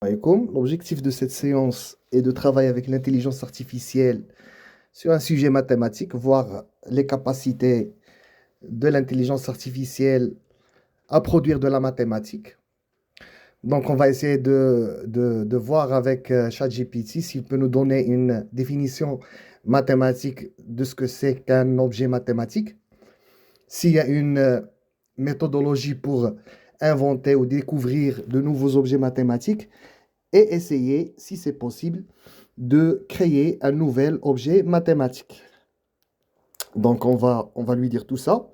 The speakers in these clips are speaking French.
Alaikum. L'objectif de cette séance est de travailler avec l'intelligence artificielle sur un sujet mathématique, voir les capacités de l'intelligence artificielle à produire de la mathématique. Donc, on va essayer de voir avec ChatGPT s'il peut nous donner une définition mathématique de ce que c'est qu'un objet mathématique, s'il y a une méthodologie pour inventer ou découvrir de nouveaux objets mathématiques et essayer, si c'est possible, de créer un nouvel objet mathématique. Donc, on va lui dire tout ça.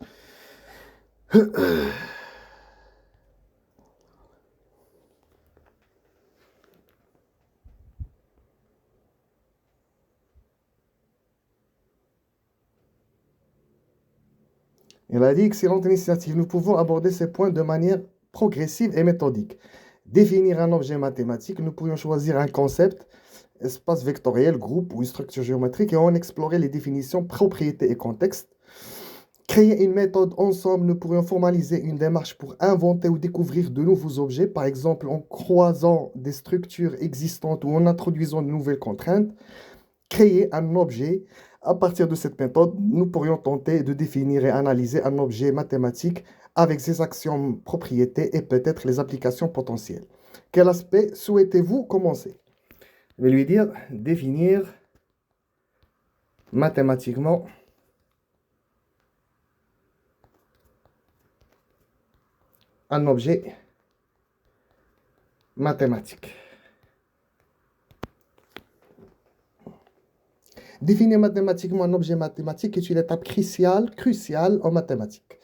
Il a dit, excellente initiative, nous pouvons aborder ces points de manière progressive et méthodique. Définir un objet mathématique, nous pourrions choisir un concept, espace vectoriel, groupe ou une structure géométrique et en explorer les définitions, propriétés et contexte. Créer une méthode ensemble, nous pourrions formaliser une démarche pour inventer ou découvrir de nouveaux objets, par exemple en croisant des structures existantes ou en introduisant de nouvelles contraintes. Créer un objet. À partir de cette méthode, nous pourrions tenter de définir et analyser un objet mathématique avec ses axiomes, propriétés et peut-être les applications potentielles. Quel aspect souhaitez-vous commencer? Je vais lui dire définir mathématiquement un objet mathématique. Définir mathématiquement un objet mathématique est une étape cruciale en mathématiques,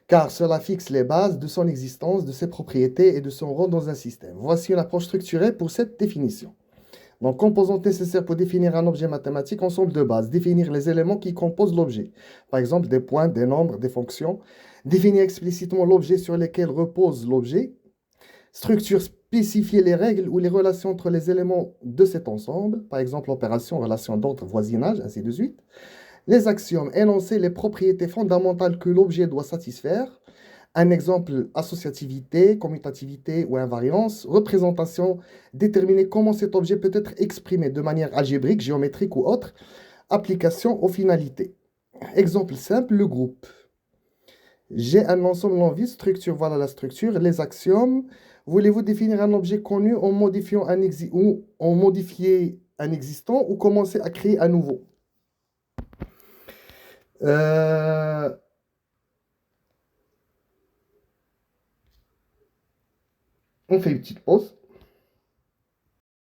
car cela fixe les bases de son existence, de ses propriétés et de son rôle dans un système. Voici une approche structurée pour cette définition. Donc, composantes nécessaires pour définir un objet mathématique, ensemble de bases. Définir les éléments qui composent l'objet. Par exemple, des points, des nombres, des fonctions. Définir explicitement l'objet sur lequel repose l'objet. Structure, spécifier les règles ou les relations entre les éléments de cet ensemble. Par exemple, opération, relation d'ordre, voisinage, ainsi de suite. Les axiomes, énoncer les propriétés fondamentales que l'objet doit satisfaire. Un exemple, associativité, commutativité ou invariance. Représentation, déterminer comment cet objet peut être exprimé de manière algébrique, géométrique ou autre. Application aux finalités. Exemple simple, le groupe. J'ai un ensemble en vie, structure, voilà la structure. Les axiomes, voulez-vous définir un objet connu en modifiant ou en modifier un existant ou commencer à créer un nouveau? Euh, On fait une petite pause.